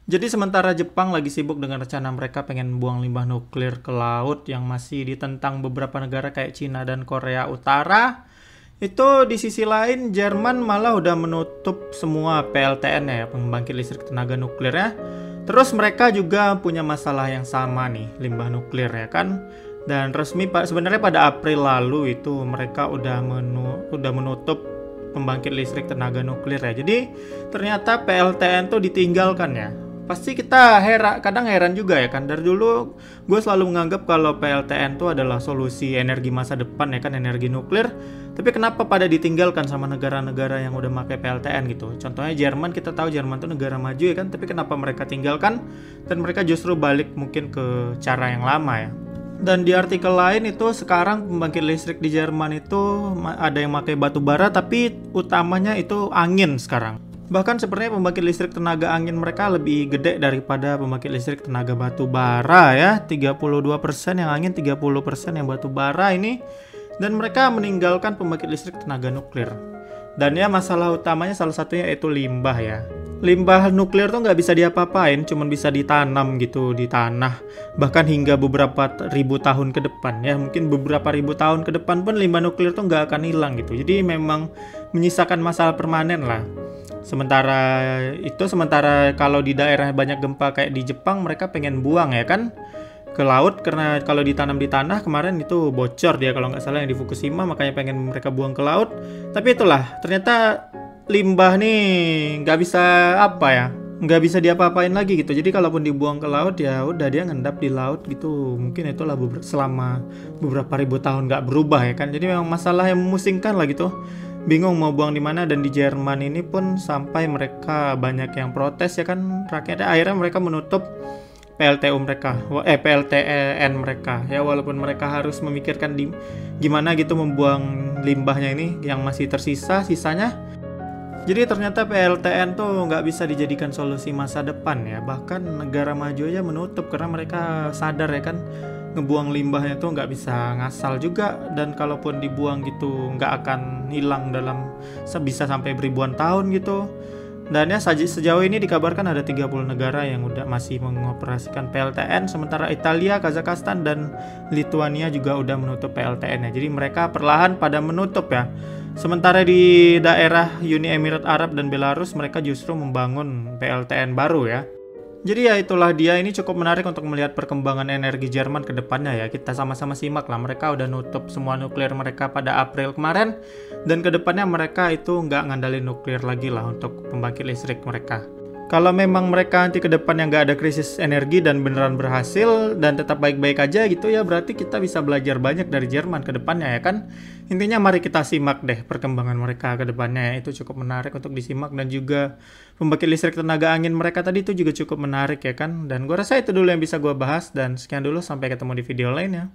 Jadi sementara Jepang lagi sibuk dengan rencana mereka pengen buang limbah nuklir ke laut yang masih ditentang beberapa negara kayak Cina dan Korea Utara, itu di sisi lain Jerman malah udah menutup semua PLTN ya, pembangkit listrik tenaga nuklir ya. Terus mereka juga punya masalah yang sama nih, limbah nuklir ya kan. Dan resmi sebenarnya pada April lalu itu mereka udah menutup pembangkit listrik tenaga nuklir ya. Jadi ternyata PLTN tuh ditinggalkan ya. Pasti kita kadang heran juga ya kan. Dari dulu gue selalu menganggap kalau PLTN itu adalah solusi energi masa depan ya kan, energi nuklir. Tapi kenapa pada ditinggalkan sama negara-negara yang udah pakai PLTN gitu? Contohnya Jerman, kita tahu Jerman itu negara maju ya kan, tapi kenapa mereka tinggalkan dan mereka justru balik mungkin ke cara yang lama ya. Dan di artikel lain itu sekarang pembangkit listrik di Jerman itu ada yang pakai batu bara, tapi utamanya itu angin sekarang. Bahkan sebenarnya pembangkit listrik tenaga angin mereka lebih gede daripada pembangkit listrik tenaga batu bara ya. 32% yang angin, 30% yang batu bara ini. Dan mereka meninggalkan pembangkit listrik tenaga nuklir. Dan ya masalah utamanya salah satunya yaitu limbah ya. Limbah nuklir tuh nggak bisa diapa-apain, cuman bisa ditanam gitu di tanah. Bahkan hingga beberapa ribu tahun ke depan ya. Mungkin beberapa ribu tahun ke depan pun limbah nuklir tuh nggak akan hilang gitu. Jadi memang menyisakan masalah permanen lah. Sementara kalau di daerah banyak gempa kayak di Jepang, mereka pengen buang ya kan ke laut, karena kalau ditanam di tanah kemarin itu bocor dia kalau nggak salah yang di Fukushima, makanya pengen mereka buang ke laut. Tapi itulah, ternyata limbah nih nggak bisa diapa-apain lagi gitu. Jadi kalaupun dibuang ke laut ya udah dia ngendap di laut gitu. Mungkin itulah selama beberapa ribu tahun nggak berubah ya kan. Jadi memang masalah yang memusingkan lah gitu. Bingung mau buang di mana. Dan di Jerman ini pun sampai mereka banyak yang protes ya kan, rakyatnya akhirnya mereka menutup PLTN mereka ya, walaupun mereka harus memikirkan gimana gitu membuang limbahnya ini yang masih sisanya. Jadi ternyata PLTN tuh nggak bisa dijadikan solusi masa depan ya, bahkan negara maju aja menutup karena mereka sadar ya kan, ngebuang limbahnya tuh nggak bisa ngasal juga, dan kalaupun dibuang gitu nggak akan hilang bisa sampai beribuan tahun gitu. Dan ya sejauh ini dikabarkan ada 30 negara yang udah masih mengoperasikan PLTN, sementara Italia, Kazakhstan, dan Lituania juga udah menutup PLTN-nya. Jadi mereka perlahan pada menutup ya. Sementara di daerah Uni Emirat Arab dan Belarus mereka justru membangun PLTN baru ya. Jadi ya itulah dia, ini cukup menarik untuk melihat perkembangan energi Jerman ke depannya ya. Kita sama-sama simak lah, mereka udah nutup semua nuklir mereka pada April kemarin. Dan ke depannya mereka itu nggak ngandalin nuklir lagi lah untuk pembangkit listrik mereka. Kalau memang mereka nanti ke depannya nggak ada krisis energi dan beneran berhasil dan tetap baik-baik aja gitu ya, berarti kita bisa belajar banyak dari Jerman ke depannya ya kan. Intinya mari kita simak deh perkembangan mereka ke depannya ya. Itu cukup menarik untuk disimak, dan juga pembangkit listrik tenaga angin mereka tadi itu juga cukup menarik ya kan. Dan gue rasa itu dulu yang bisa gue bahas, dan sekian dulu, sampai ketemu di video lainnya.